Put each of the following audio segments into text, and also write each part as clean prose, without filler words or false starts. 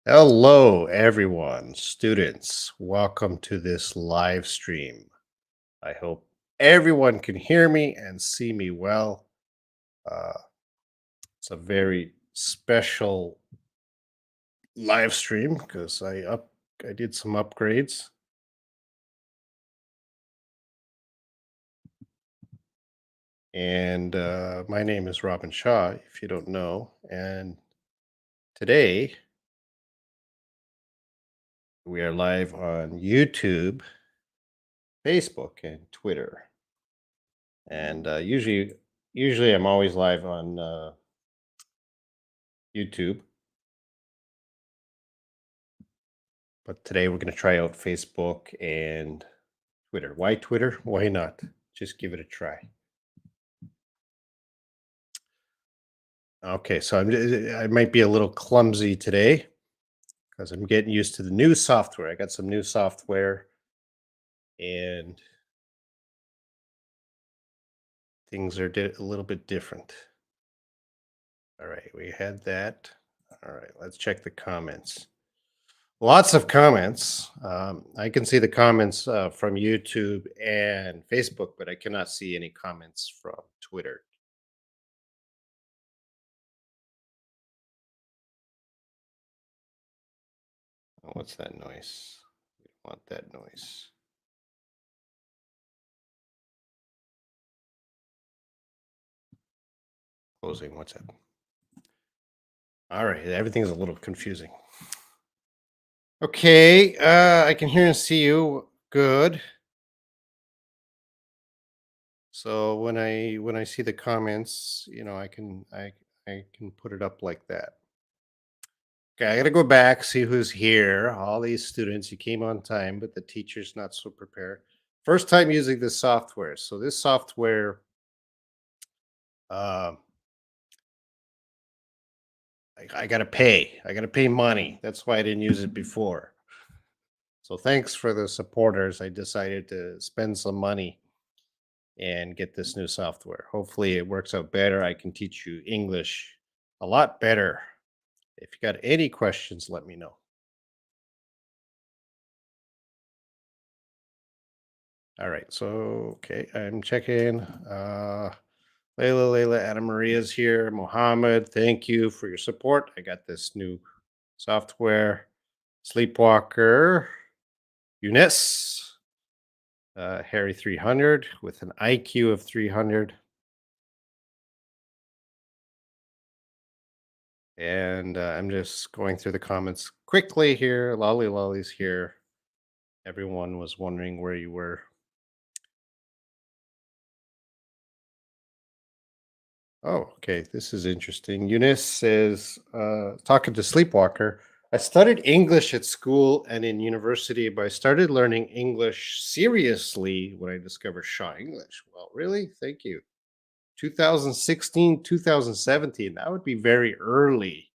Hello, everyone, students. Welcome to this live stream. I hope everyone can hear me and see me well. Uh, it's a very special live stream because I did some upgrades, and my name is Robin Shaw. If you don't know, and today we are live on YouTube, Facebook, and Twitter. And usually I'm always live on YouTube. But today we're going to try out Facebook and Twitter. Why Twitter? Why not? Just give it a try. Okay, so I might be a little clumsy today because I'm getting used to the new software. I got some new software and things are a little bit different. All right, we had that. All right, let's check the comments. Lots of comments. I can see the comments from YouTube and Facebook, but I cannot see any comments from Twitter. Oh, what's that noise? We don't want that noise. Closing. What's that? All right. Everything's a little confusing. Okay. I can hear and see you. Good. So when I see the comments, I can put it up like that. Okay, I gotta go back, see who's here. All these students, you came on time, but the teacher's not so prepared. First time using this software. So this software, uh, I gotta pay. I gotta pay money. That's why I didn't use it before. So thanks for the supporters. I decided to spend some money and get this new software. Hopefully it works out better. I can teach you English a lot better. If you got any questions, let me know. All right. So okay, I'm checking. Layla, Anna Maria's here. Mohammed, thank you for your support. I got this new software. Sleepwalker, Eunice, Harry 300 with an IQ of 300. And I'm just going through the comments quickly here. Lolly's here. Everyone was wondering where you were. Oh, okay. This is interesting. Eunice says, talking to Sleepwalker, I studied English at school and in university, but I started learning English seriously when I discovered Shaw English. Well, really? Thank you. 2016, 2017. That would be very early.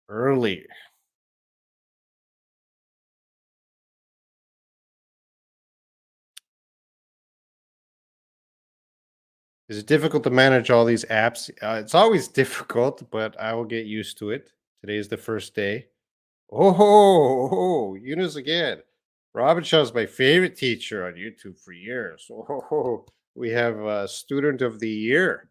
Early. Is it difficult to manage all these apps? It's always difficult, but I will get used to it. Today is the first day. Eunice again. Robin Shaw's my favorite teacher on YouTube for years. Oh, we have a student of the year.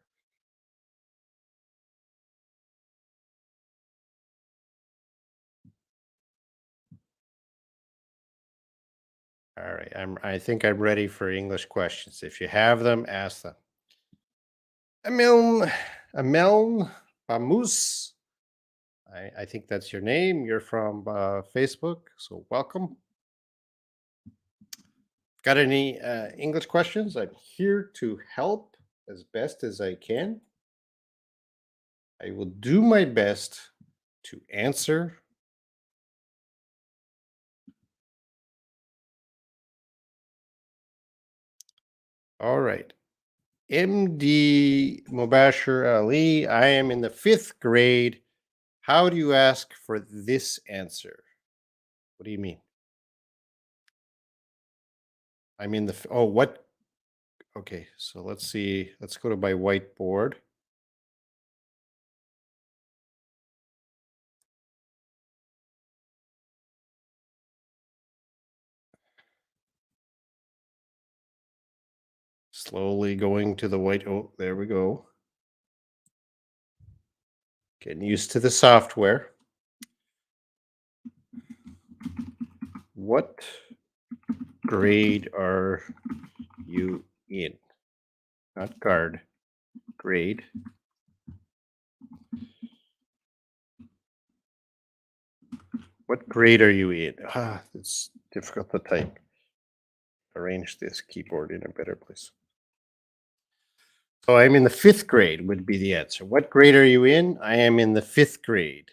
All right, I think I'm ready for English questions. If you have them, ask them. Amiln, Amiln Bamus. I think that's your name. You're from Facebook, so welcome. Got any English questions? I'm here to help as best as I can. I will do my best to answer. All right. MD Mubashir Ali, I am in the fifth grade. How do you ask for this answer? What do you mean? I'm in the, oh, what? Okay, so let's see. Let's go to my whiteboard. Slowly going to the white. Oh, there we go. Getting used to the software. What grade are you in? Not guard, grade. What grade are you in? Ah, it's difficult to type. Arrange this keyboard in a better place. So I'm in the fifth grade would be the answer. What grade are you in? I am in the fifth grade.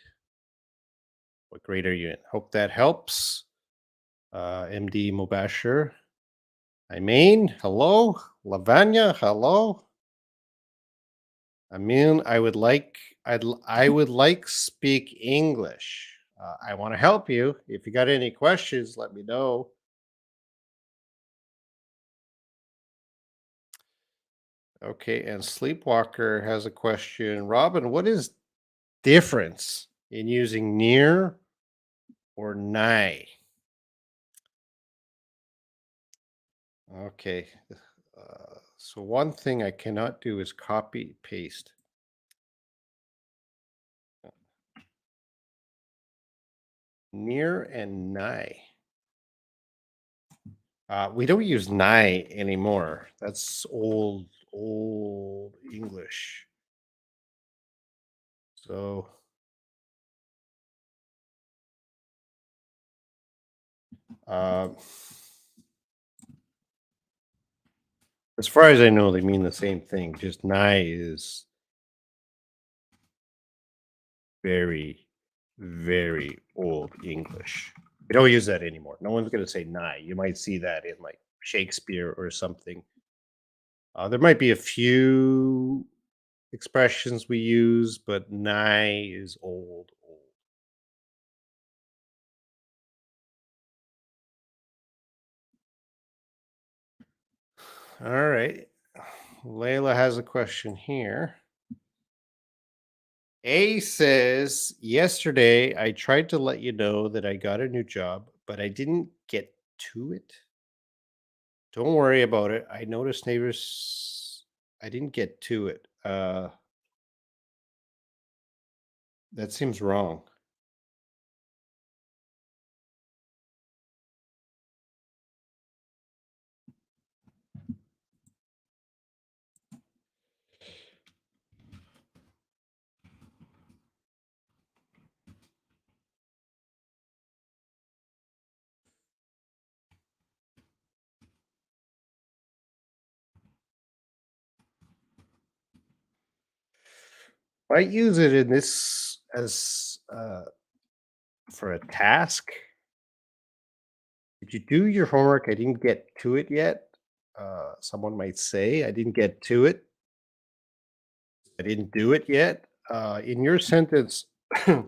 What grade are you in? Hope that helps. MD Mobasher. Imain, hello. Lavanya, hello. Amin, I would like speak English. I want to help you. If you got any questions, let me know. Okay, and Sleepwalker has a question. Robin, what is difference in using near or nigh? Okay. So one thing I cannot do is copy paste. Near and nigh. We don't use nigh anymore. That's old English. So uh, as far as I know, they mean the same thing. Just nigh is very, very old English. We don't use that anymore. No one's going to say nigh. You might see that in like Shakespeare or something. There might be a few expressions we use, but nigh is old, old. All right. Layla has a question here. A says, yesterday I tried to let you know that I got a new job, but I didn't get to it. Don't worry about it. I noticed neighbors, I didn't get to it. That seems wrong. I use it in this as for a task. Did you do your homework? I didn't get to it yet. Someone might say, I didn't get to it. I didn't do it yet. In your sentence, I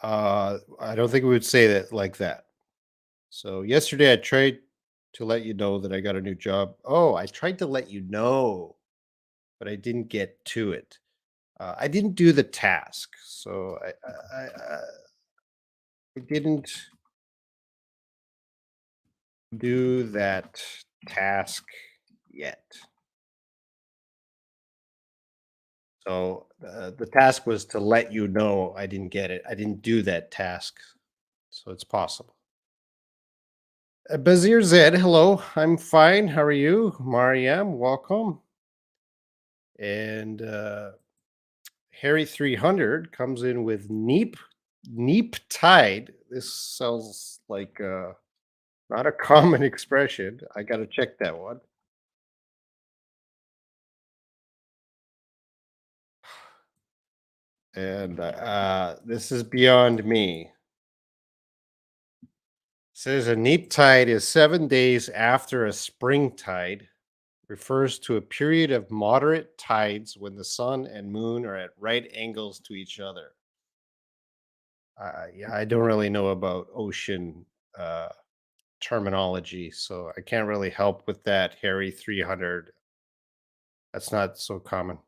don't think we would say that like that. So yesterday I tried to let you know that I got a new job. Oh, I tried to let you know, but I didn't get to it. I didn't do the task, so I didn't do that task yet. So the task was to let you know I didn't get it. I didn't do that task, so it's possible. Bazir Zed, hello. I'm fine. How are you? Mariam, welcome. And Harry 300 comes in with neep tide. This sounds like not a common expression. I got to check that one. And this is beyond me. Says a neap tide is 7 days after a spring tide, refers to a period of moderate tides when the sun and moon are at right angles to each other. Yeah, I don't really know about ocean uh, terminology, so I can't really help with that. Harry 300, that's not so common.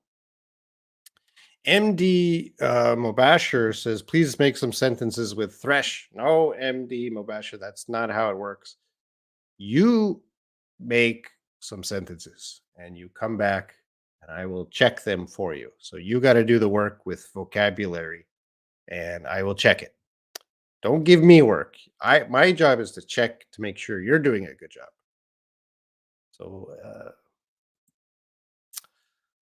MD Mobasher says, please make some sentences with thresh. No, MD Mobasher, that's not how it works. You make some sentences and you come back and I will check them for you. So you got to do the work with vocabulary and I will check it. Don't give me work. My job is to check to make sure you're doing a good job. So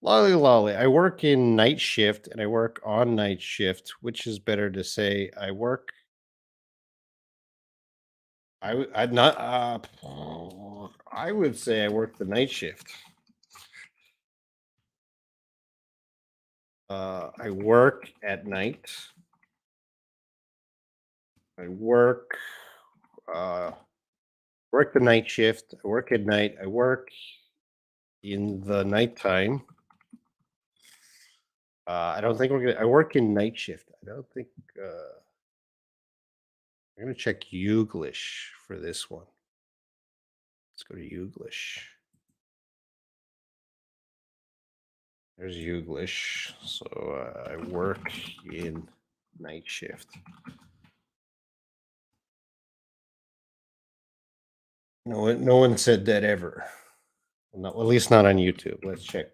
lolly lolly. I work in night shift and I work on night shift. Which is better to say? I work. I'd not. I would say I work the night shift. I work at night. I uh, work the night shift. I work at night. I work in the nighttime. I don't think we're gonna. I work in night shift. I don't think. I'm gonna check Youglish for this one. Let's go to Youglish. There's Youglish. So I work in night shift. No one said that ever. Not, at least not on YouTube. Let's check.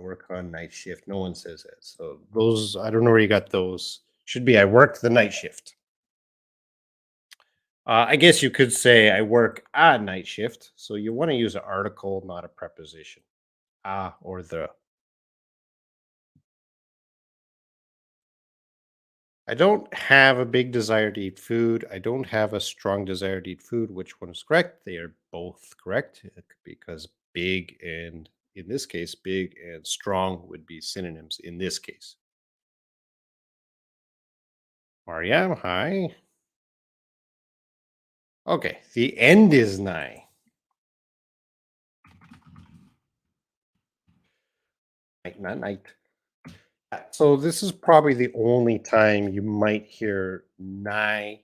I work on night shift. No one says that. So those, I don't know where you got those. Should be I work the night shift. I guess you could say I work a night shift. So you want to use an article, not a preposition. Or the. I don't have a big desire to eat food. I don't have a strong desire to eat food. Which one is correct? They are both correct because big and in this case, big and strong would be synonyms in this case. Mariam, hi. Okay, the end is nigh. Night, not night. So this is probably the only time you might hear nigh.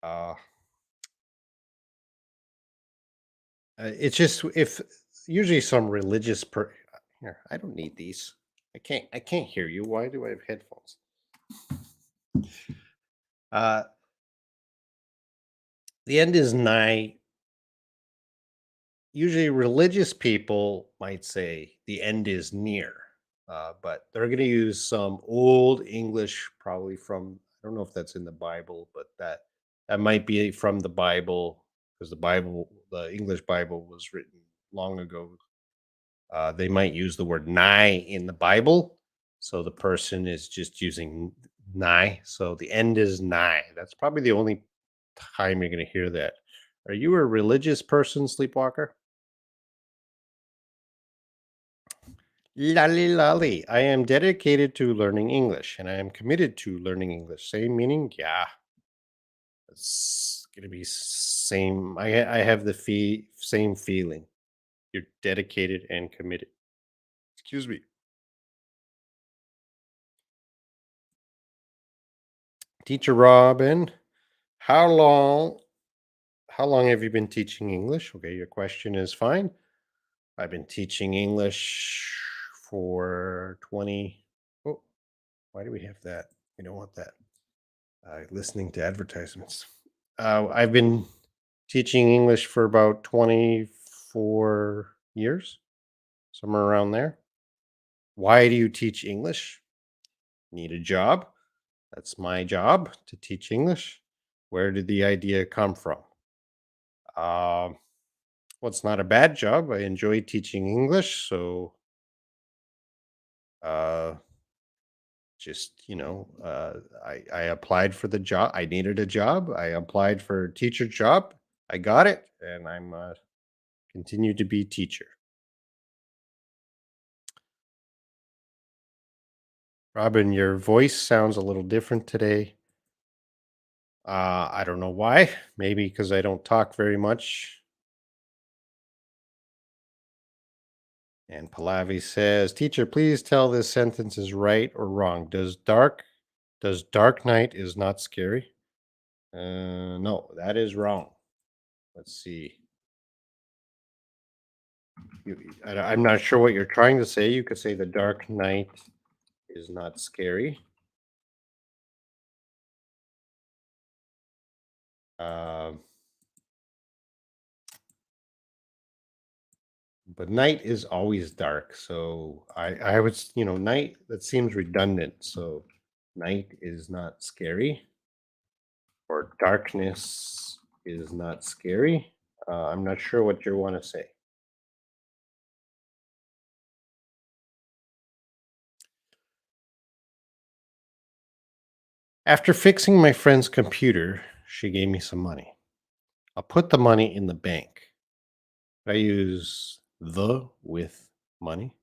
Uh, it's just if usually some religious here. I don't need these. I can't hear you. Why do I have headphones? Uh, the end is nigh. Usually religious people might say the end is near, but they're going to use some old English, probably from, I don't know if that's in the Bible, but that might be from the Bible because the English Bible was written long ago. They might use the word nigh in the Bible, so the person is just using nigh. So the end is nigh. That's probably the only time you're going to hear that. Are you a religious person, Sleepwalker? Lolly lolly. I am dedicated to learning English and I am committed to learning English. Same meaning? Yeah. It's gonna be same. I have the same feeling. You're dedicated and committed. Excuse me. Teacher Robin, how long how long have you been teaching English? Okay, your question is fine. I've been teaching English for 20. Oh, why do we have that? We don't want that. Listening to advertisements. I've been teaching English for about 24 years, somewhere around there. Why do you teach English? Need a job? That's my job to teach English. Where did the idea come from? Um, well, it's not a bad job. I enjoy teaching English. So uh, just, I applied for the job. I needed a job. I applied for a teacher job. I got it. And I'm continue to be teacher. Robin, your voice sounds a little different today. I don't know why. Maybe because I don't talk very much. And Pallavi says, "Teacher, please tell this sentence is right or wrong. Does dark night is not scary?" No, that is wrong. Let's see. I'm not sure what you're trying to say. You could say the dark night is not scary. Um but night is always dark. So I would, night, that seems redundant. So night is not scary, or darkness is not scary. I'm not sure what you want to say. After fixing my friend's computer, she gave me some money. I'll put the money in the bank. I use the with money,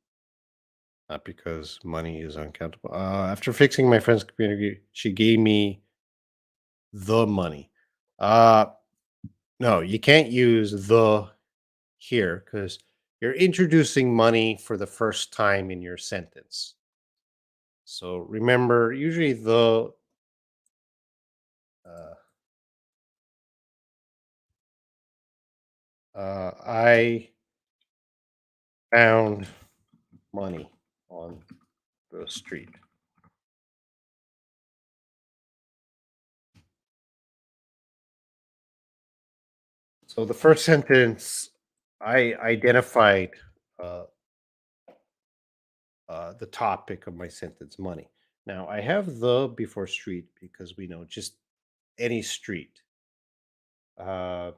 not because money is uncountable. After fixing my friend's computer, she gave me the money. Uh, no, you can't use the here because you're introducing money for the first time in your sentence. So remember, usually uh, I found money on the street. So the first sentence, I identified uh, the topic of my sentence, money. Now I have the before street because we know just any street. Uh,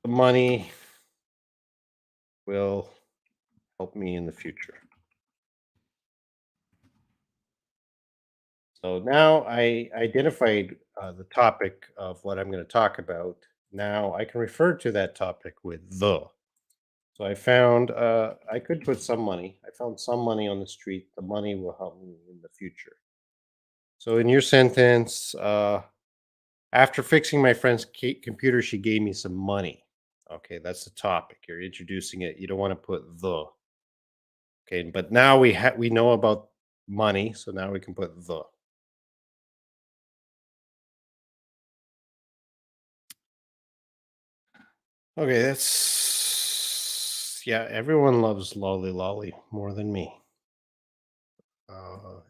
the money will help me in the future. So now I identified the topic of what I'm going to talk about. Now I can refer to that topic with the. So I found I could put some money. I found some money on the street. The money will help me in the future. So in your sentence, after fixing my friend's computer, she gave me some money. Okay, that's the topic. You're introducing it. You don't want to put the. Okay, but now we know about money, so now we can put the. Okay, yeah. Everyone loves Lolly Lolly more than me.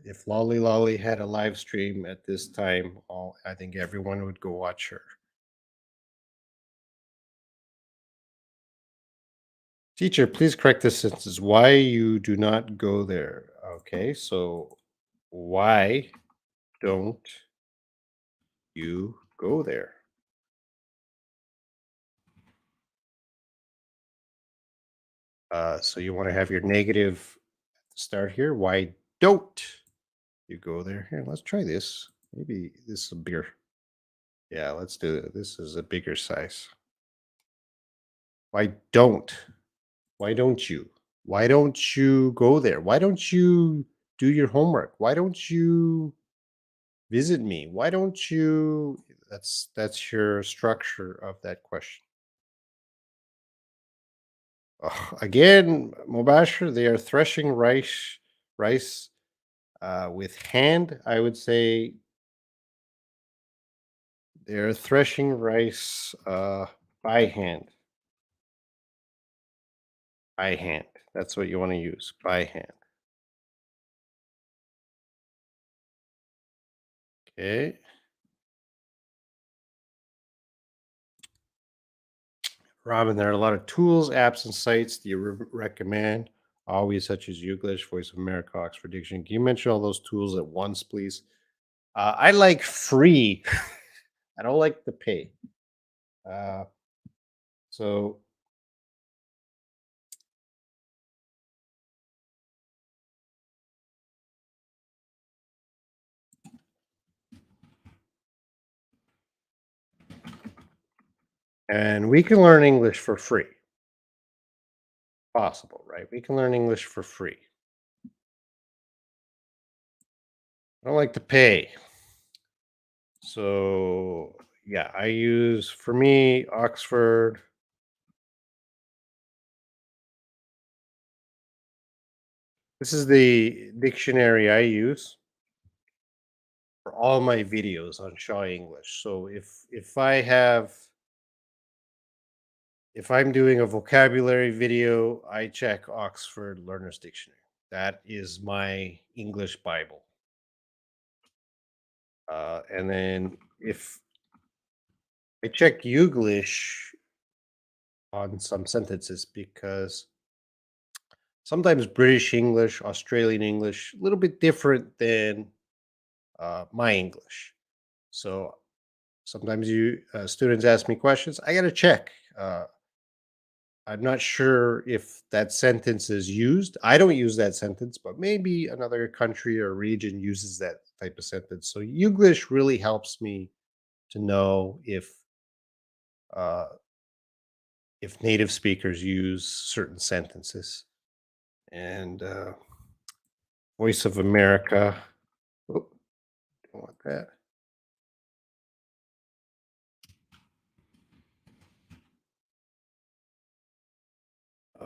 If Lolly Lolly had a live stream at this time, I think everyone would go watch her. Teacher, please correct this sentence. Why you do not go there? Okay, so why don't you go there? So you want to have your negative start here. Why don't you go there? Here, let's try this. Maybe this is a bigger. Yeah, let's do it. This is a bigger size. Why don't? Why don't you? Why don't you go there? Why don't you do your homework? Why don't you visit me? Why don't you? That's your structure of that question. Again, Mubashir, they are threshing rice with hand. I would say they're threshing rice by hand. By hand. That's what you want to use. By hand. Okay. Robin, there are a lot of tools, apps, and sites that you recommend, always such as Youglish, Voice of America, Oxford Dictionary. Can you mention all those tools at once, please? I like free. I don't like the pay. Uh, so, and we can learn English for free. Possible, right? We can learn English for free. I don't like to pay. So, yeah, I use, for me, Oxford. This is the dictionary I use for all my videos on Shaw English. So if I'm doing a vocabulary video, I check Oxford Learner's Dictionary. That is my English Bible. And then if I check Youglish on some sentences because sometimes British English, Australian English, a little bit different than my English. So sometimes students ask me questions. I got to check. I'm not sure if that sentence is used. I don't use that sentence, but maybe another country or region uses that type of sentence. So English really helps me to know uh, if native speakers use certain sentences. And Voice of America. Oh, don't want that.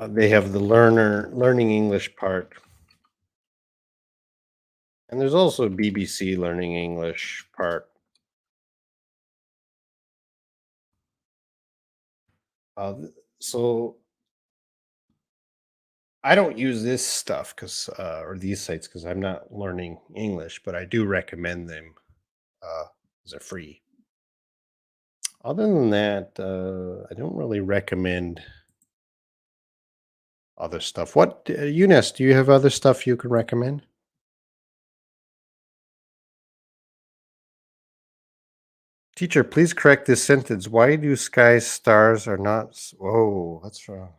They have the learning English part, and there's also BBC learning English part. So I don't use this stuff because or these sites because I'm not learning English, but I do recommend them as they're free. Other than that, I don't really recommend other stuff. What, Eunice? Do you have other stuff you can recommend? Teacher, please correct this sentence. Why do skies stars are not? Whoa, that's wrong.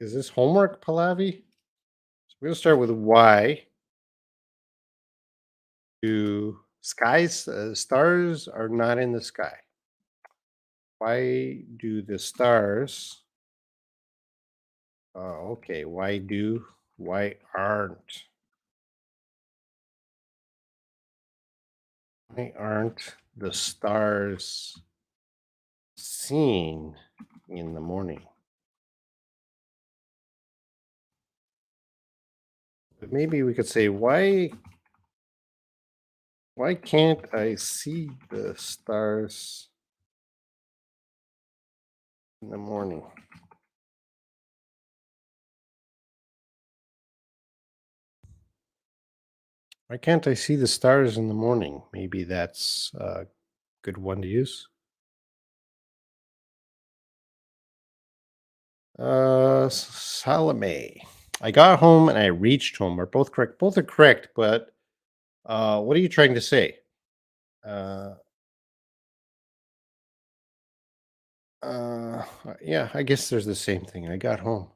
Is this homework, Pallavi? So we're gonna start with why do stars are not in the sky? Why do the stars? Okay. Why aren't the stars seen in the morning? But maybe we could say why can't I see the stars in the morning? Why can't I see the stars in the morning? Maybe that's a good one to use. Salome. I got home and I reached home. Are both correct? Both are correct, but what are you trying to say? Uh, yeah, I guess there's the same thing. I got home.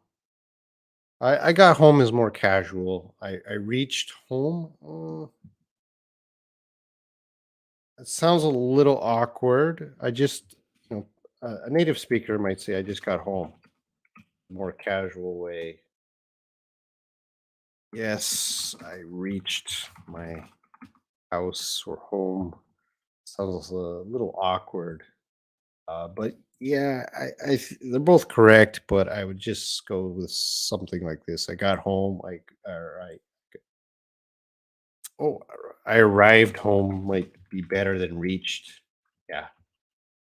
I got home is more casual. I reached home. It sounds a little awkward. You know, a native speaker might say, "I just got home." More casual way. Yes, I reached my house or home. Sounds a little awkward. But yeah, they're both correct, but I would just go with something like this. I got home. Oh, I arrived home might be better than reached. Yeah,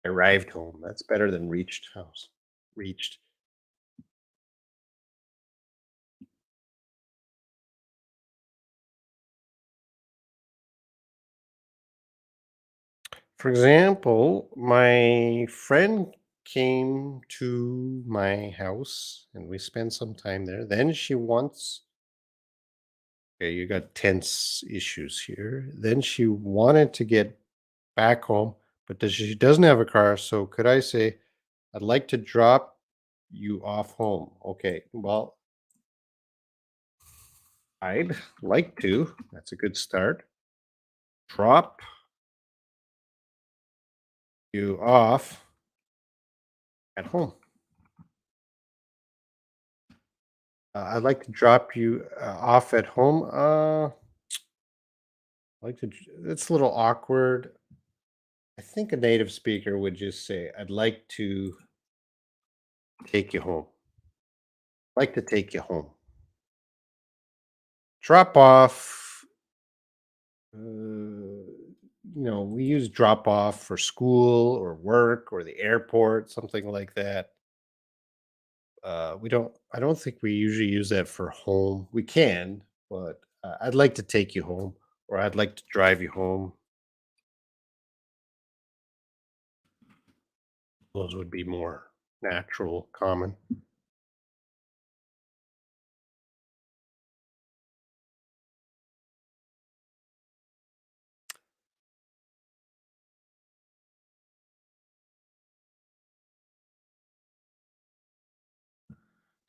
I arrived home. That's better than reached house. Reached. For example, my friend came to my house and we spent some time there. Then she wants, okay, you got tense issues here. Then she wanted to get back home, but she doesn't have a car. So could I say, I'd like to drop you off home? Okay, well, I'd like to. That's a good start. Drop you off at home. I'd like to drop you off at home. It's a little awkward. I think a native speaker would just say, I'd like to take you home. Like to take you home. Drop off. We use drop off for school or work or the airport, something like that. I don't think we usually use that for home. We can, but I'd like to take you home or I'd like to drive you home. Those would be more natural, common.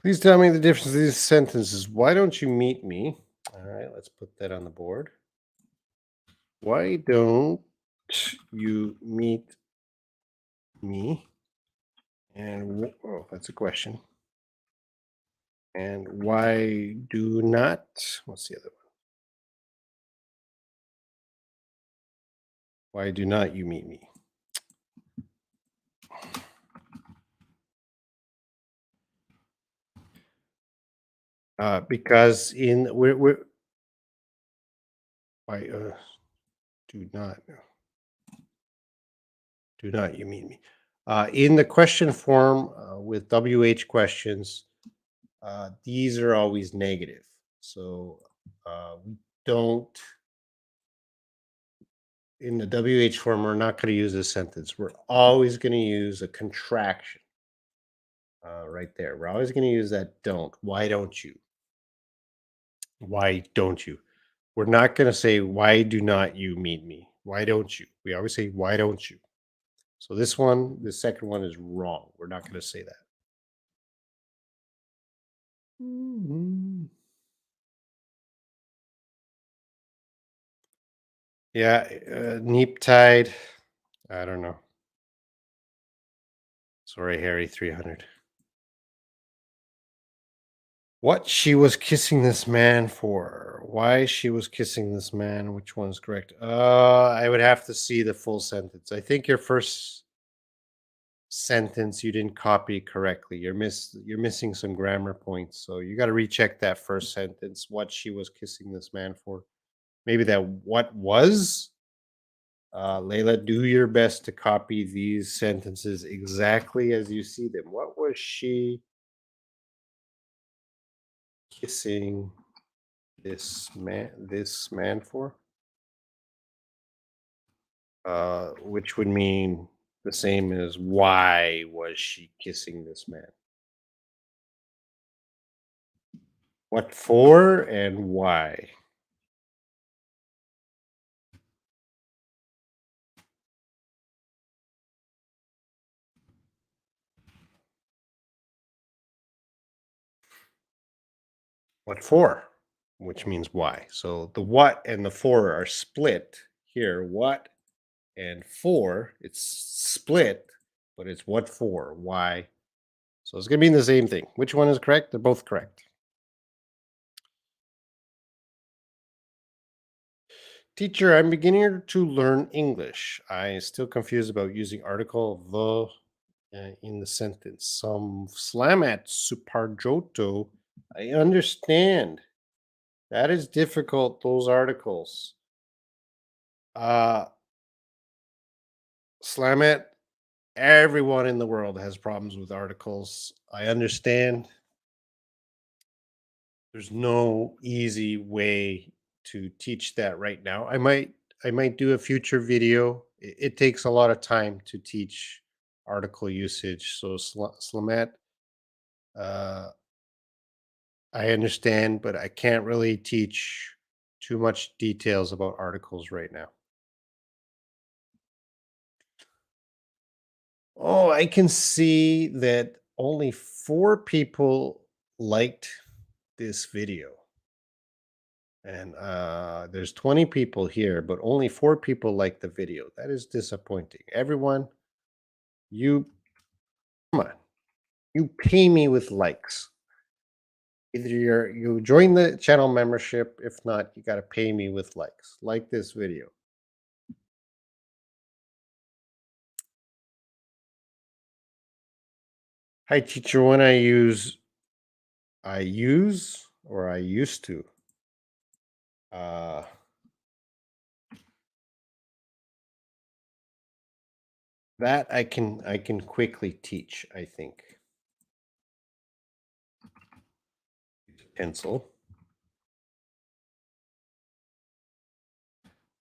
Please tell me the difference of these sentences. Why don't you meet me? All right, let's put that on the board. Why don't you meet me? And oh, that's a question. And why do not? What's the other one? Why do not you meet me? Because in we're why do not do not you meet me? In the question form with WH questions, these are always negative. So we don't in the WH form. We're not going to use this sentence. We're always going to use a contraction right there. We're always going to use that don't. Why don't you? Why don't you? We're not going to say, why do not you meet me? Why don't you? We always say, why don't you? So this one, the second one is wrong. We're not going to say that. Mhm. Yeah, neap tide. I don't know. Sorry, Harry 300. What she was kissing this man for? Why she was kissing this man? Which one's correct? I would have to see the full sentence. I think your first sentence you didn't copy correctly. You're missing some grammar points. So you got to recheck that first sentence. What she was kissing this man for? Maybe that what was. Layla, do your best to copy these sentences exactly as you see them. What was she kissing this man for? Which would mean the same as why was she kissing this man? What for and why? What for? Which means why. So the what and the for are split here. What and for, it's split, but it's what for, why. So it's going to be the same thing. Which one is correct? They're both correct. Teacher, I'm beginning to learn English. I still confused about using article in the sentence. Some slamat suparjoto. I understand. That is difficult, those articles. Uh Slamet, everyone in the world has problems with articles. I understand. There's no easy way to teach that right now. I might do a future video. It takes a lot of time to teach article usage. So Slamet, uh, I understand, but I can't really teach too much details about articles right now. Oh, I can see that only 4 people liked this video. And there's 20 people here, but only 4 people like the video. That is disappointing. Everyone, you come on, you pay me with likes. Either you join the channel membership, if not, you got to pay me with likes. Like this video. Hi, teacher. When I use or I used to. Uh, that I can quickly teach. I think pencil.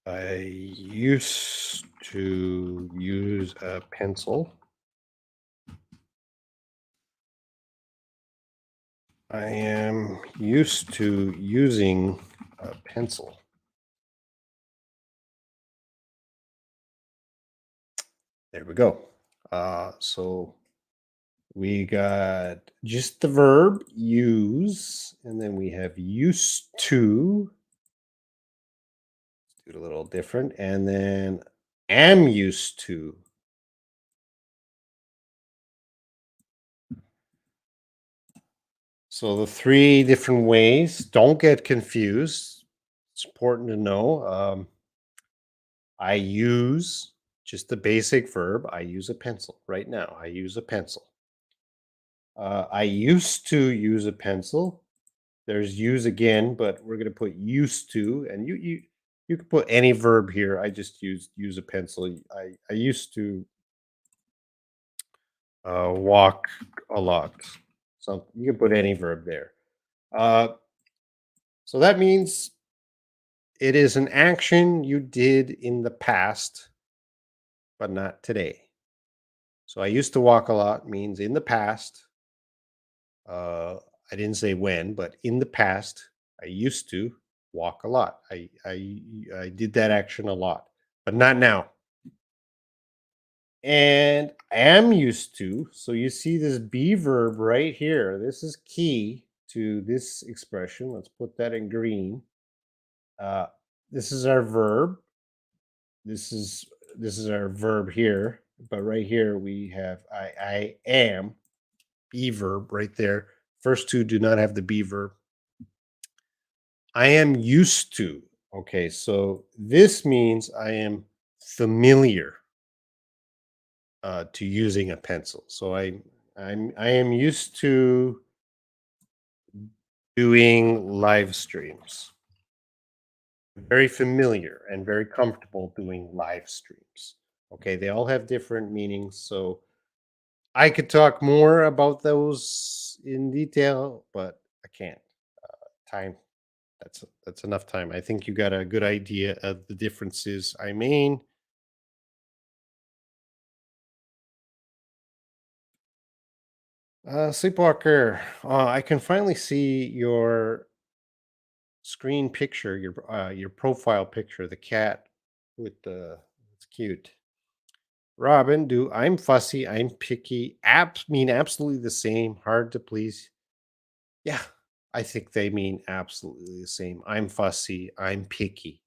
I used to use a pencil. I am used to using a pencil. There we go. So we got just the verb use, and then we have used to. Do it a little different, and then am used to. So the three different ways. Don't get confused. It's important to know. I use just the basic verb. I use a pencil right now. I use a pencil. I used to use a pencil. There's use again, but we're going to put used to, and you can put any verb here. I just use a pencil. I used to walk a lot. So you can put any verb there. Uh, so that means it is an action you did in the past, but not today. So I used to walk a lot means in the past. Uh, I didn't say when, but in the past, I used to walk a lot. I did that action a lot, but not now. And I am used to. So you see this be verb right here. This is key to this expression. Let's put that in green. Uh, this is our verb. This is this is our verb here. But right here we have I am be verb right there. First two do not have the be verb. I am used to. Okay, so this means I am familiar to using a pencil. So I am used to doing live streams. Very familiar and very comfortable doing live streams. Okay, they all have different meanings. So I could talk more about those in detail, but I can't. Time that's enough time. I think you got a good idea of the differences. I mean, Sleepwalker, I can finally see your screen picture, your profile picture, the cat with the it's cute. Robin, do I'm fussy, I'm picky, mean absolutely the same, hard to please. Yeah, I think they mean absolutely the same. I'm fussy, I'm picky.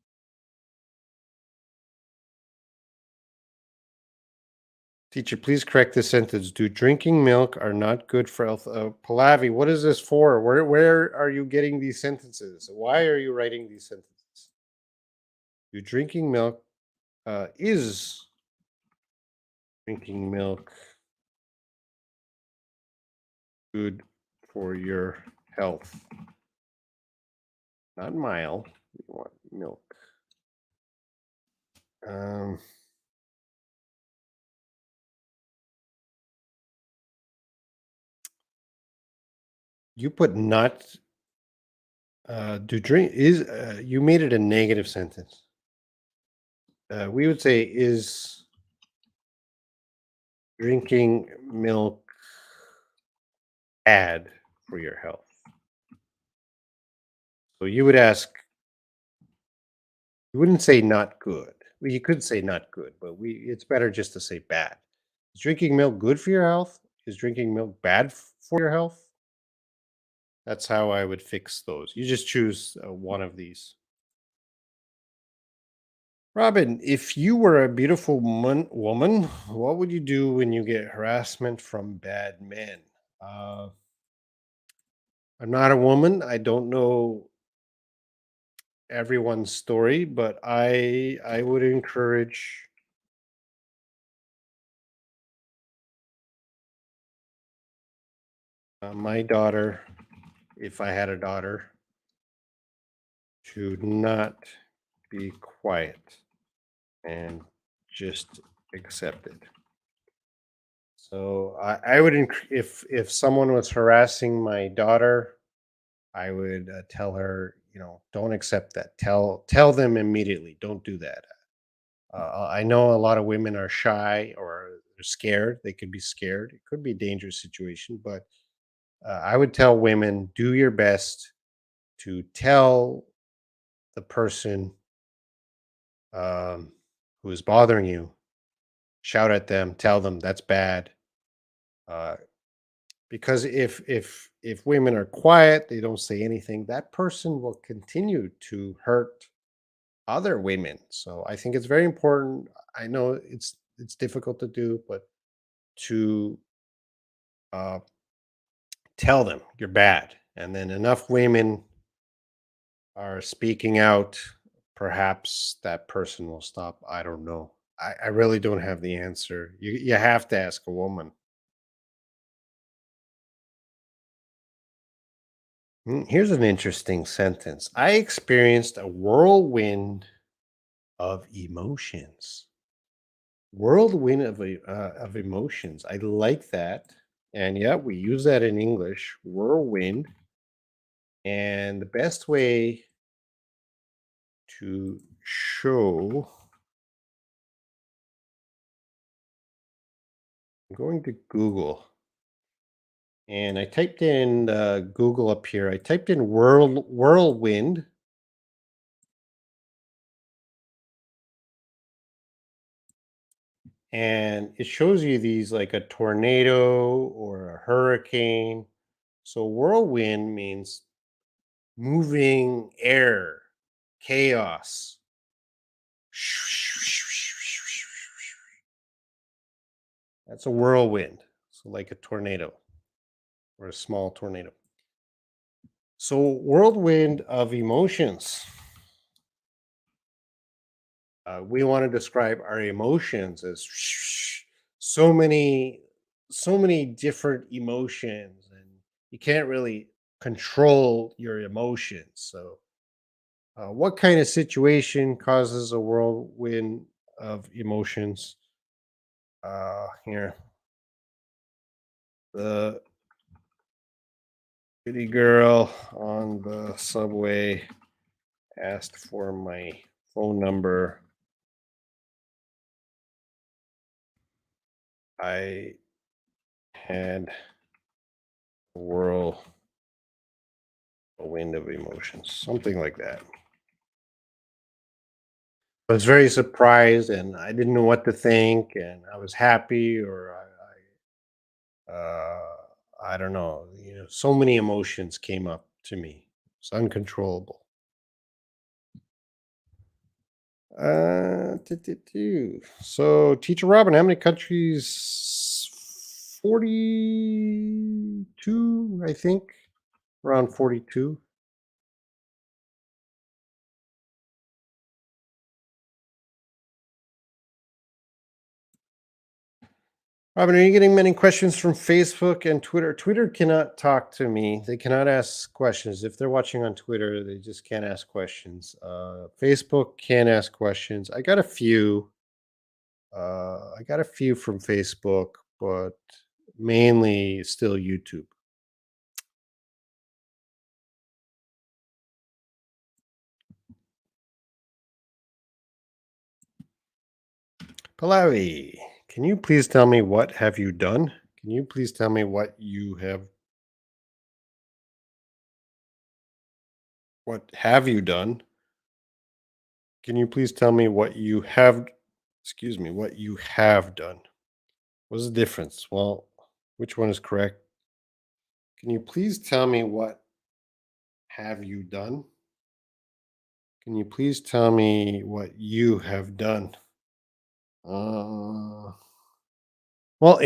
Teacher, please correct this sentence. Do drinking milk are not good for health? Pallavi, what is this for? Where are you getting these sentences? Why are you writing these sentences? Do drinking milk is drinking milk good for your health? Not mile. We want milk. Um, you put not. Do drink is you made it a negative sentence. We would say is drinking milk bad for your health. So you would ask. You wouldn't say not good. Well, you could say not good, but we it's better just to say bad. Is drinking milk good for your health? Is drinking milk bad for your health? That's how I would fix those. You just choose one of these. Robin, if you were a beautiful woman, what would you do when you get harassment from bad men? Uh, I'm not a woman. I don't know everyone's story, but I would encourage my daughter, if I had a daughter, to not be quiet and just accept it. So I would if someone was harassing my daughter, I would tell her, don't accept that. Tell them immediately. Don't do that. I know a lot of women are shy or they're scared. They could be scared. It could be a dangerous situation, but I would tell women, do your best to tell the person um, who is bothering you, shout at them, tell them that's bad. Uh, because if women are quiet, they don't say anything, that person will continue to hurt other women. So I think it's very important. I know it's difficult to do, but to uh, tell them you're bad, and then enough women are speaking out, perhaps that person will stop. I don't know. I really don't have the answer. You have to ask a woman. Here's an interesting sentence. I experienced a whirlwind of emotions. Whirlwind of emotions. I like that. And yeah, we use that in English, whirlwind. And the best way to show, I'm going to Google and I typed in Google up here. I typed in whirlwind, and it shows you these like a tornado or a hurricane. So whirlwind means moving air, chaos. That's a whirlwind. So like a tornado or a small tornado. So whirlwind of emotions. We want to describe our emotions as so many so many different emotions, and you can't really control your emotions. So what kind of situation causes a whirlwind of emotions? Here, the pretty girl on the subway asked for my phone number. I had a whirlwind of emotions, something like that. I was very surprised, and I didn't know what to think, and I was happy, or I don't know. So many emotions came up to me. It's uncontrollable. So, Teacher Robin, how many countries? 42, I think, around 42. Robin, are you getting many questions from Facebook and Twitter? Twitter cannot talk to me. They cannot ask questions. If they're watching on Twitter, they just can't ask questions. Facebook can ask questions. I got a few. I got a few from Facebook, but mainly still YouTube. Pallavi, can you please tell me what have you done? Can you please tell me what have you done? Can you please tell me what you have done? What's the difference? Well, which one is correct? Can you please tell me what have you done? Can you please tell me what you have done? Uh, well,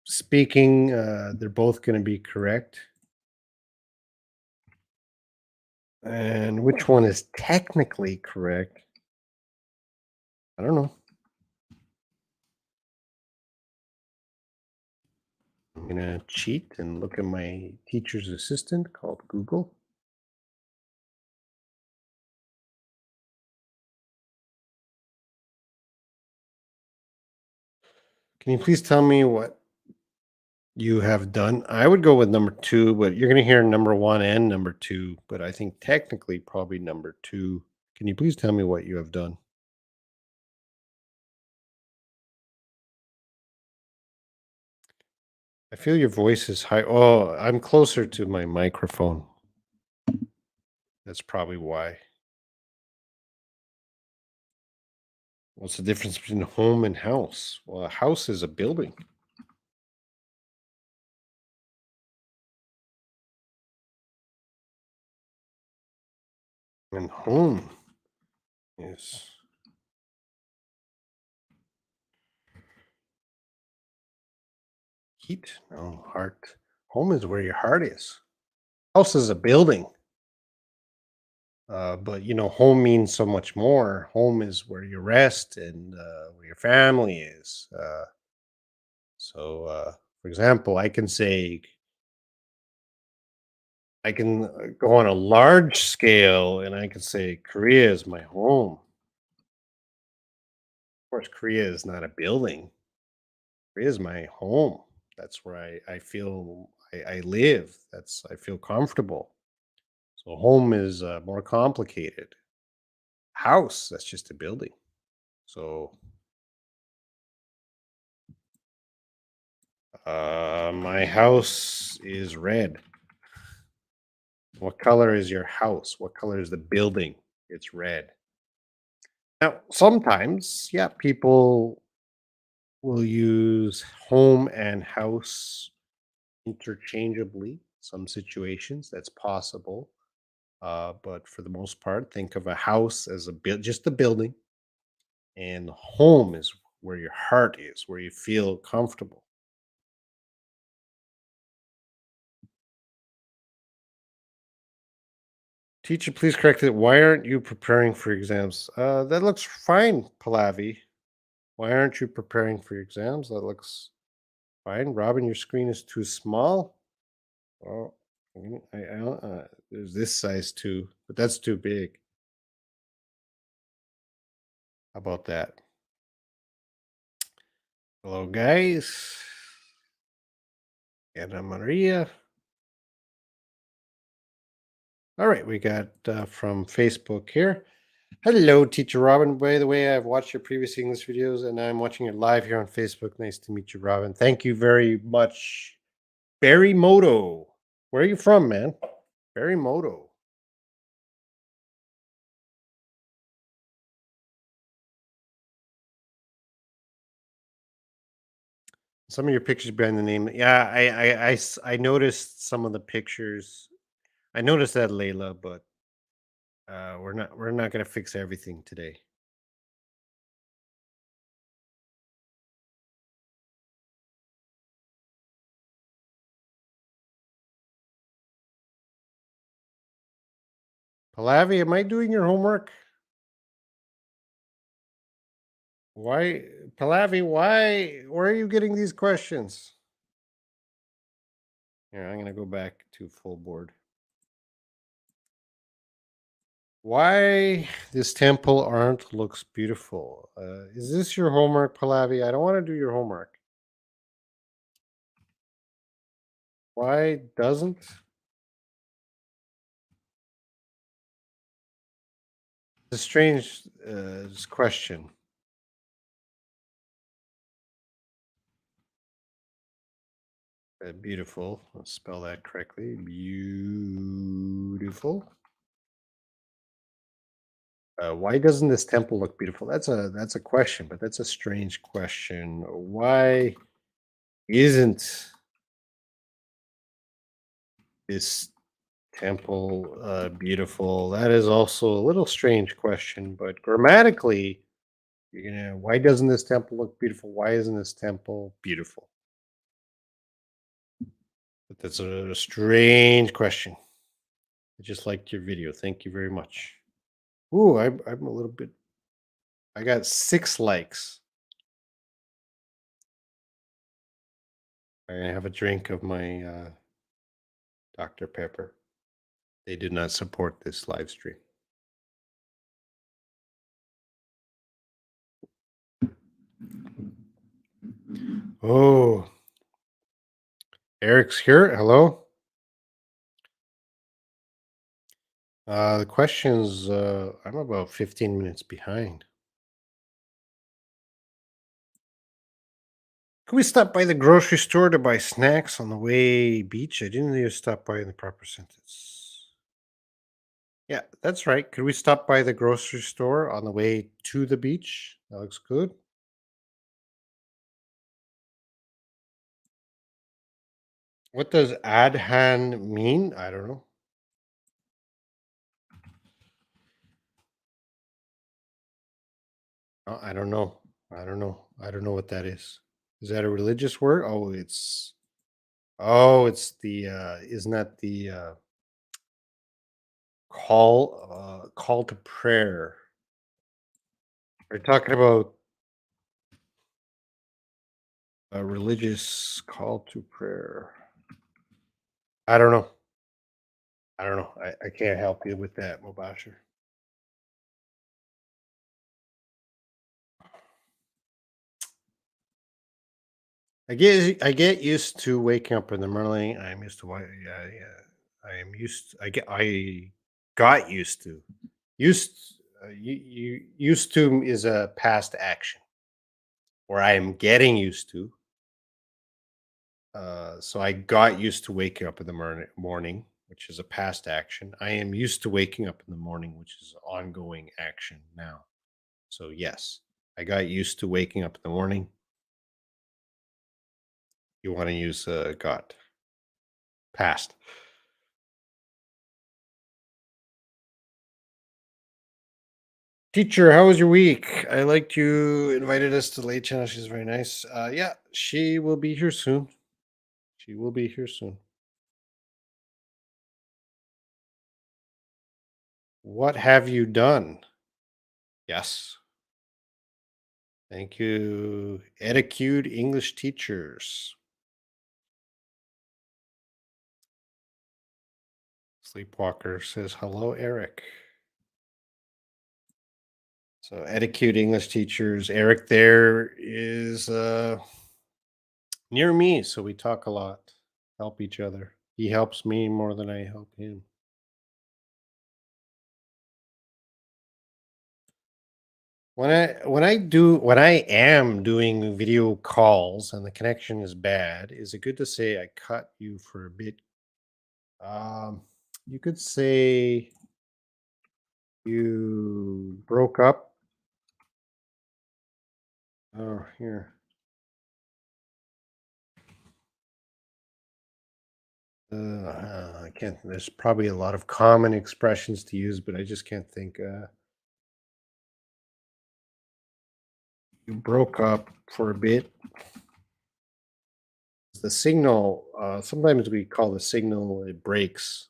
speaking, they're both going to be correct. And which one is technically correct? I don't know. I'm going to cheat and look at my teacher's assistant called Google. Can you please tell me what you have done? I would go with number two, but you're going to hear number one and number two. But I think technically, probably number two. Can you please tell me what you have done? I feel your voice is high. Oh, I'm closer to my microphone. That's probably why. What's the difference between home and house? Well, a house is a building, and home is heat. No, heart. Home is where your heart is. House is a building. But home means so much more. Home is where you rest and where your family is. For example, I can go on a large scale and I can say Korea is my home. Of course, Korea is not a building. Korea is my home. That's where I feel I live. I feel comfortable. So home is more complicated. House, that's just a building. So my house is red. What color is your house? What color is the building? It's red. Now, sometimes, yeah, people will use home and house interchangeably. Some situations that's possible. But for the most part, think of a house as just a building, and home is where your heart is, where you feel comfortable. Teacher, please correct it. Why aren't you preparing for exams? That looks fine, Pallavi. Why aren't you preparing for your exams? That looks fine. Robin, your screen is too small. Oh, there's this size too, but that's too big. How about that? Hello, guys. Anna Maria. All right, we got from Facebook here. Hello, Teacher Robin. By the way, I've watched your previous English videos and I'm watching it live here on Facebook. Nice to meet you, Robin. Thank you very much. Barry Moto. Where are you from, man? Barry Moto. Some of your pictures behind the name. Yeah, I noticed some of the pictures. I noticed that, Layla, but we're not gonna fix everything today. Pallavi, am I doing your homework? Why, Pallavi? Where are you getting these questions? Here, I'm gonna go back to full board. Why this temple aren't looks beautiful? Is this your homework, Pallavi? I don't want to do your homework. Why doesn't? It's a strange question. Beautiful. Let's spell that correctly. Beautiful. Why doesn't this temple look beautiful? That's a question, but that's a strange question. Why isn't this temple beautiful? That is also a little strange question, but grammatically, why doesn't this temple look beautiful? Why isn't this temple beautiful? But that's a strange question. I just liked your video. Thank you very much. Ooh, I'm a little bit. I got 6 likes. I'm gonna have a drink of my Dr. Pepper. They did not support this live stream. Oh, Eric's here. Hello. The questions. I'm about 15 minutes behind. Can we stop by the grocery store to buy snacks on the way beach? I didn't hear stop by in the proper sentence. Yeah, that's right. Could we stop by the grocery store on the way to the beach? That looks good. What does adhan mean? I don't know. I don't know. I don't know. I don't know what that is. Is that a religious word? It's the isn't that the call to prayer? We're talking about a religious call to prayer. I don't know. I don't know. I can't help you with that, Mubashir. I get used to waking up in the morning. I'm used to why yeah, yeah. I am used I got used to. You used to is a past action where I am getting used to. So I got used to waking up in the morning, which is a past action. I am used to waking up in the morning, which is ongoing action now. So yes, I got used to waking up in the morning. You want to use got past. Teacher, how was your week? I liked you invited us to late channel. She's very nice. Yeah, she will be here soon. She will be here soon. What have you done? Yes. Thank you. Etiquette English teachers. Sleepwalker says hello, Eric. So etiquette English teachers. Eric there is near me, so we talk a lot, help each other. He helps me more than I help him. When I doing video calls and the connection is bad, is it good to say I cut you for a bit? You could say you broke up. Oh, here. I can't. There's probably a lot of common expressions to use, but I just can't think. You broke up for a bit. The signal. Sometimes we call the signal it breaks.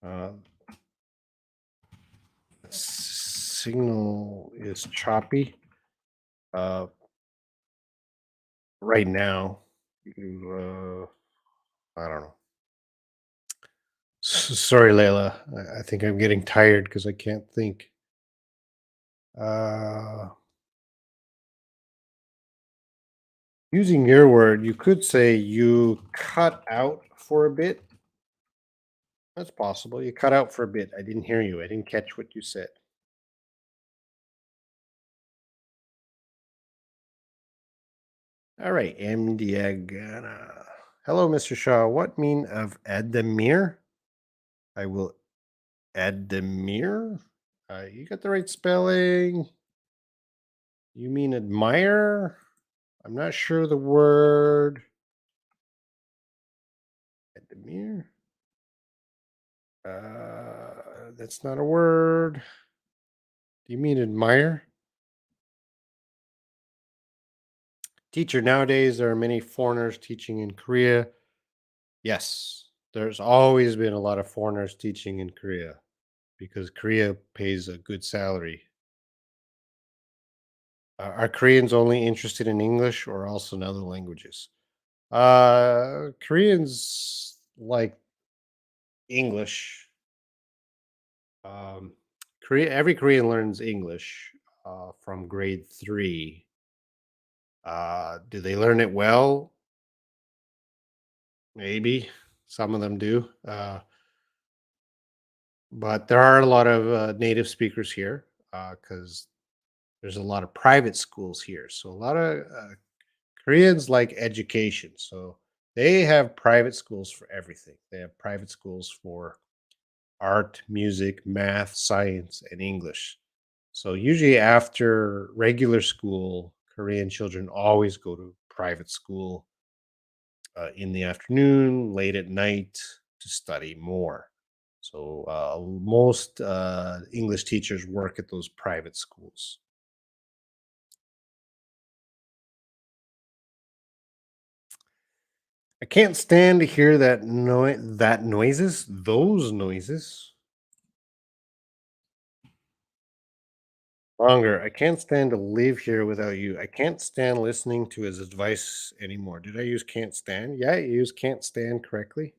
Uh, Signal is choppy. Uh, right now, you, I don't know. Sorry, Layla. I think I'm getting tired because I can't think. Uh, Using your word, you could say you cut out for a bit. That's possible. You cut out for a bit. I didn't hear you. I didn't catch what you said. All right, M. Diagana. Hello, Mr. Shaw. What mean of Ademir? I will Ademir. You got the right spelling. You mean admire? I'm not sure the word. Ademir. That's not a word. Do you mean admire? Teacher, nowadays there are many foreigners teaching in Korea. Yes, there's always been a lot of foreigners teaching in Korea because Korea pays a good salary. Are Koreans only interested in English or also in other languages? Koreans like English. Um, every Korean learns English from grade 3. Do they learn it well? Maybe some of them do. But there are a lot of native speakers here because there's a lot of private schools here. So a lot of Koreans like education, so they have private schools for everything. They have private schools for art, music, math, science, and English. So usually after regular school, Korean children always go to private school in the afternoon, late at night to study more. So most English teachers work at those private schools. I can't stand to hear that noises, those noises. Longer. I can't stand to live here without you. I can't stand listening to his advice anymore. Did I use can't stand? Yeah, you use can't stand correctly.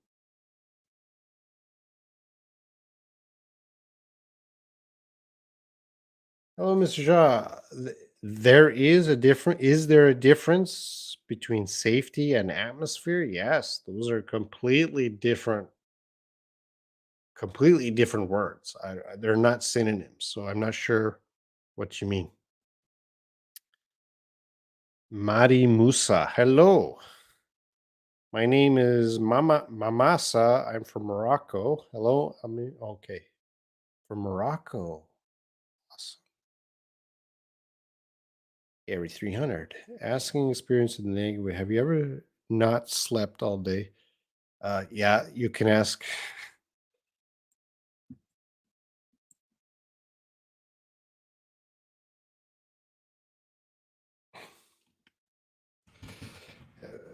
Hello, Mr. Shaw. There is a different. Is there a difference between safety and atmosphere? Yes, those are completely different words. They're not synonyms, so I'm not sure what you mean. Mari Musa. Hello. My name is Mamasa. I'm from Morocco. Hello. Okay. From Morocco. Awesome. Every 300. Asking experience in the negative. Have you ever not slept all day? Yeah, you can ask.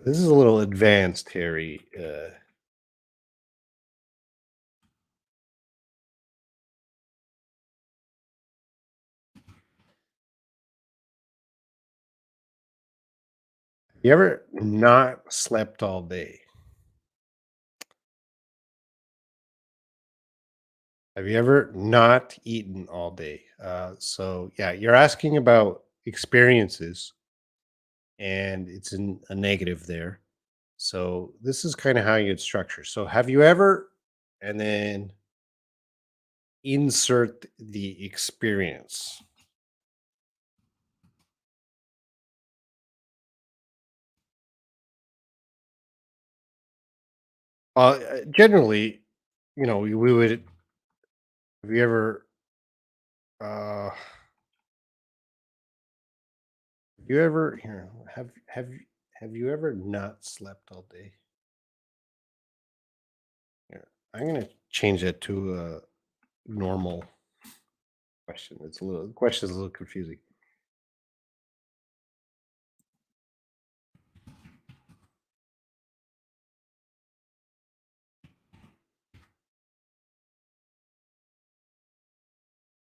This is a little advanced, Harry. You ever not slept all day? Have you ever not eaten all day? So yeah, you're asking about experiences, and it's in a negative there. So this is kind of how you'd structure. So have you ever, and then insert the experience. Generally, we would. Have you ever? Uh, have you ever here? Have you ever not slept all day? Here, I'm gonna change that to a normal question. The question is a little confusing.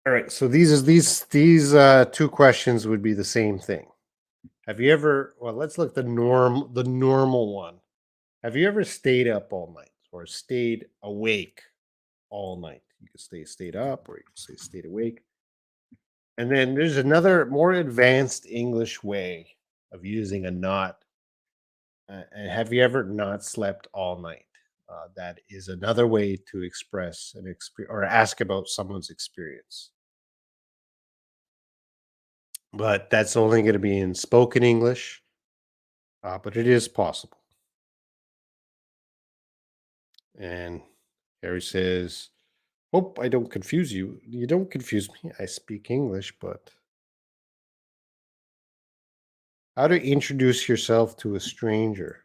All right, so these two questions would be the same thing. Have you ever? Well, let's look the normal one. Have you ever stayed up all night or stayed awake all night? You can stayed up or you can say stayed awake. And then there's another more advanced English way of using a not. And have you ever not slept all night? That is another way to express an experience or ask about someone's experience. But that's only going to be in spoken English, but it is possible. And Harry says, "Hope I don't confuse you. You don't confuse me. I speak English, but how to introduce yourself to a stranger?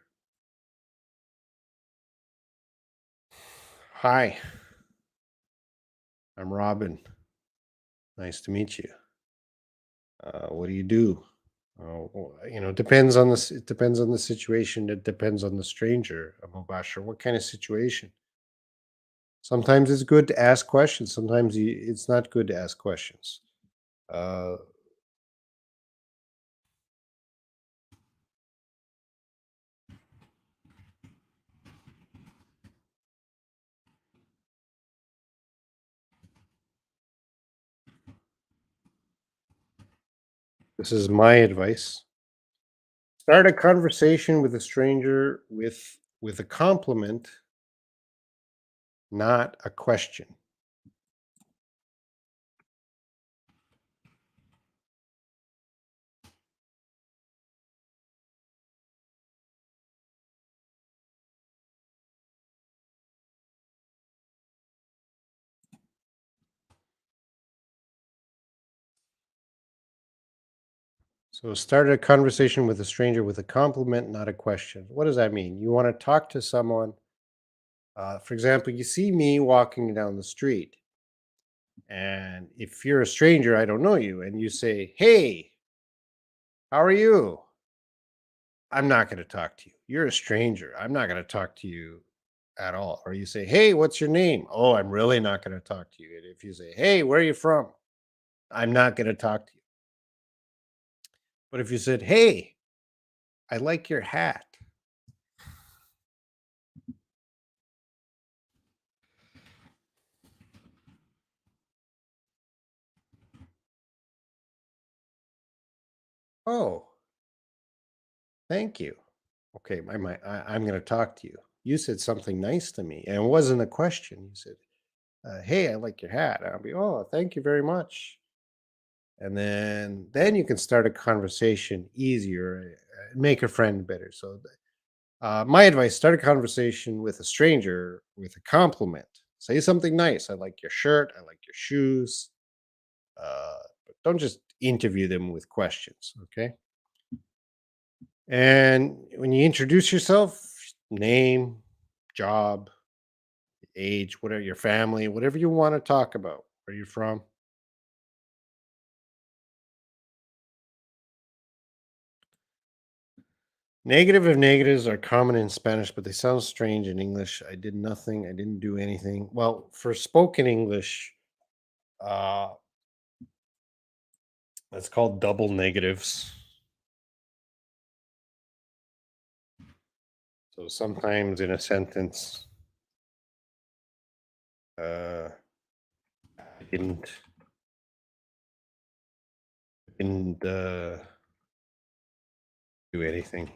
Hi, I'm Robin. Nice to meet you. What do you do? It depends on the situation. It depends on the stranger. Mubashir, what kind of situation? Sometimes it's good to ask questions. Sometimes it's not good to ask questions. Uh, this is my advice. Start a conversation with a stranger with a compliment, not a question. So start a conversation with a stranger with a compliment, not a question. What does that mean? You want to talk to someone. For example, you see me walking down the street, and if you're a stranger, I don't know you, and you say, "Hey, how are you?" I'm not going to talk to you. You're a stranger. I'm not going to talk to you at all. Or you say, "Hey, what's your name?" Oh, I'm really not going to talk to you. And if you say, "Hey, where are you from?" I'm not going to talk to you. But if you said, "Hey, I like your hat." Oh, thank you. Okay, I'm going to talk to you. You said something nice to me, and it wasn't a question. You said, "Hey, I like your hat." I'll be, "Oh, thank you very much." And then you can start a conversation easier, make a friend better. So, my advice: start a conversation with a stranger with a compliment. Say something nice. I like your shirt. I like your shoes. But don't just interview them with questions. Okay. And when you introduce yourself, name, job, age, whatever, your family, whatever you want to talk about, where you're from. Negative of negatives are common in Spanish, but they sound strange in English. I did nothing. I didn't do anything. Well, for spoken English, uh, it's called double negatives. So sometimes in a sentence, I didn't do anything.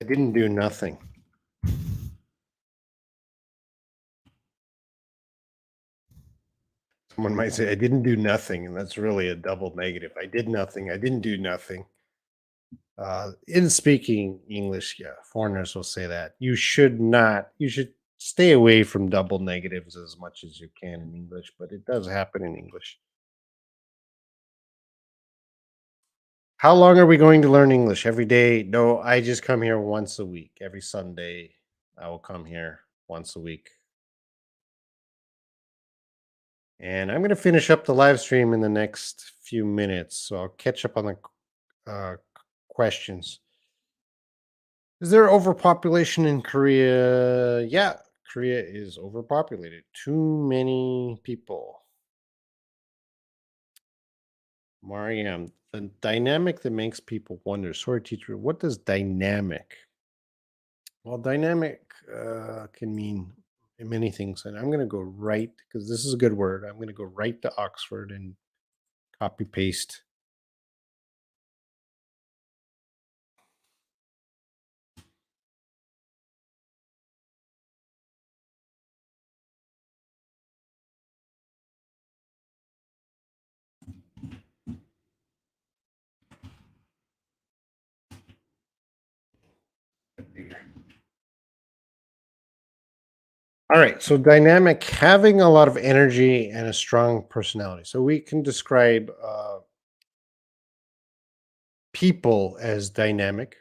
I didn't do nothing. Someone might say, I didn't do nothing, and that's really a double negative. I did nothing. I didn't do nothing. In speaking English, yeah, foreigners will say that. You should not, you should stay away from double negatives as much as you can in English, but it does happen in English. How long are we going to learn English? Every day? No, I just come here once a week. Every Sunday, I will come here once a week. And I'm going to finish up the live stream in the next few minutes. So I'll catch up on the questions. Is there overpopulation in Korea? Yeah, Korea is overpopulated. Too many people. Mariam, the dynamic that makes people wonder. Sorry, teacher, what does dynamic? Well, dynamic can mean many things. And I'm going to go right, because this is a good word. I'm going to go right to Oxford and copy paste. All right. So dynamic, having a lot of energy and a strong personality. So we can describe people as dynamic.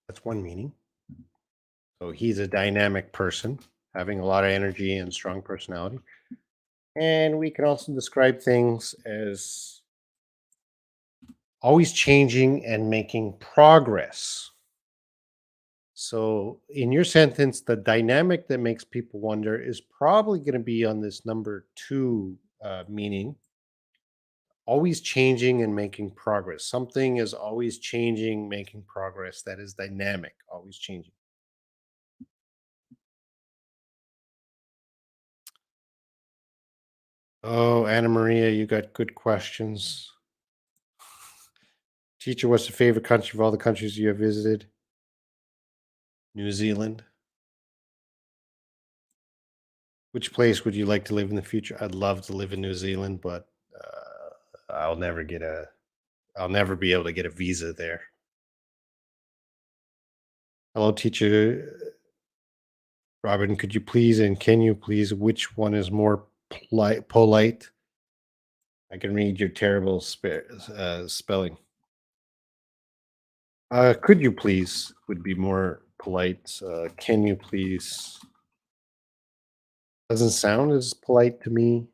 That's one meaning. So he's a dynamic person, having a lot of energy and strong personality. And we can also describe things as always changing and making progress. So in your sentence, the dynamic that makes people wonder is probably going to be on this number two meaning, always changing and making progress. Something is always changing, making progress. That is dynamic, always changing. Oh, Anna Maria, you got good questions. Teacher, what's the favorite country of all the countries you have visited? New Zealand. Which place would you like to live in the future? I'd love to live in New Zealand, but I'll never get a. I'll never be able to get a visa there. Hello, teacher. Robin, could you please and can you please, which one is more polite? I can read your terrible spelling. Could you please would be more polite. Can you please doesn't sound as polite to me.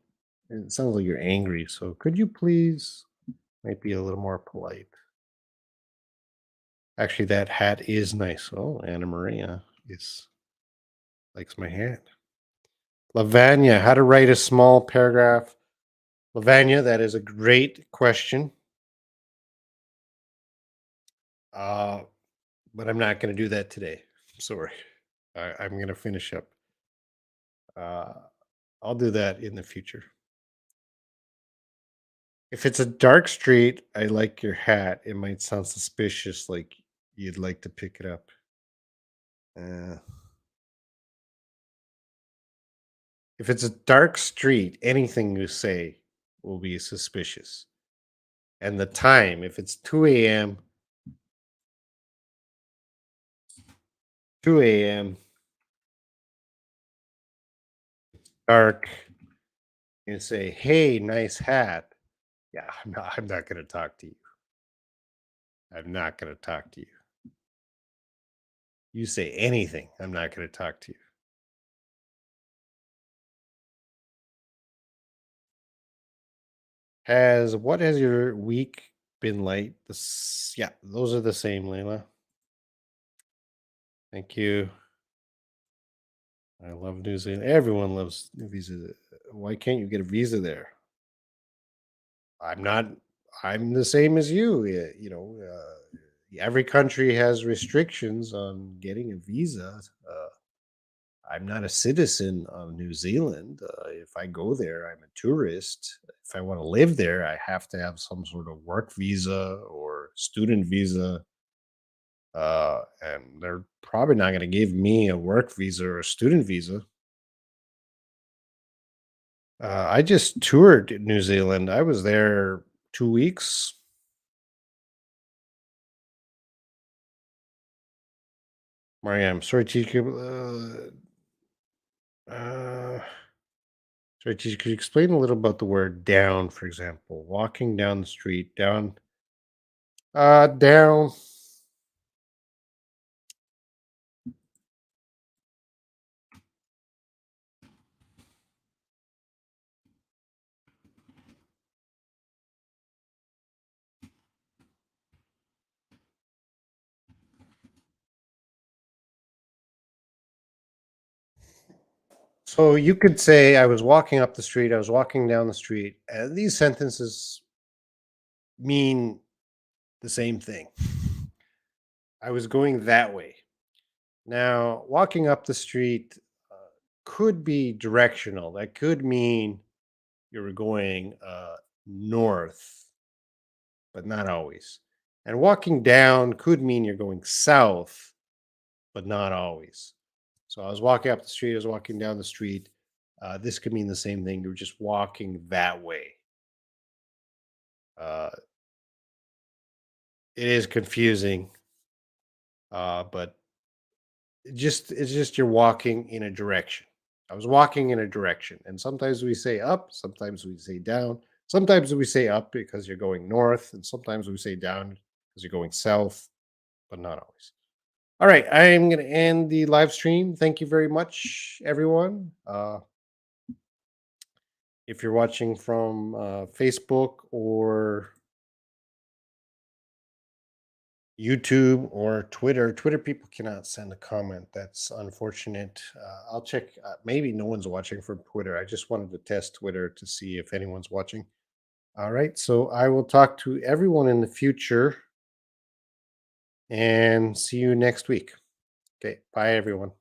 It sounds like you're angry. So could you please might be a little more polite. Actually, that hat is nice. Oh, Anna Maria is likes my hat. Lavanya, how to write a small paragraph. Lavanya, that is a great question. Uh, but I'm not going to do that today. Sorry. I'm going to finish up. Uh, I'll do that in the future. If it's a dark street, I like your hat. It might sound suspicious, like you'd like to pick it up. Uh, if it's a dark street, anything you say will be suspicious. And the time, if it's 2 a.m., 2 a.m., dark, you say, "Hey, nice hat." Yeah, I'm not going to talk to you. I'm not going to talk to you. You say anything, I'm not going to talk to you. What has your week been like? Yeah, those are the same, Layla. Thank you. I love New Zealand. Everyone loves New visa. Why can't you get a visa there? I'm not. I'm the same as you. Every country has restrictions on getting a visa. I'm not a citizen of New Zealand. If I go there, I'm a tourist. If I want to live there, I have to have some sort of work visa or student visa. And they're probably not going to give me a work visa or a student visa. I just toured New Zealand. I was there 2 weeks. Mariam, sorry, teacher. Sorry, teacher. Could you explain a little about the word down, for example? Walking down the street, down. Down. So you could say, I was walking up the street, I was walking down the street. These sentences mean the same thing. I was going that way. Now, walking up the street could be directional. That could mean you were going north, but not always. And walking down could mean you're going south, but not always. So I was walking up the street, I was walking down the street. This could mean the same thing. You're just walking that way. Uh, it is confusing, but it's just you're walking in a direction. I was walking in a direction, and sometimes we say up, sometimes we say down, sometimes we say up because you're going north, and sometimes we say down because you're going south, but not always. All right, I am going to end the live stream. Thank you very much, everyone. If you're watching from Facebook or YouTube or Twitter. Twitter people cannot send a comment. That's unfortunate. I'll check. Maybe no one's watching from Twitter. I just wanted to test Twitter to see if anyone's watching. All right. So I will talk to everyone in the future and see you next week. Okay. Bye, everyone.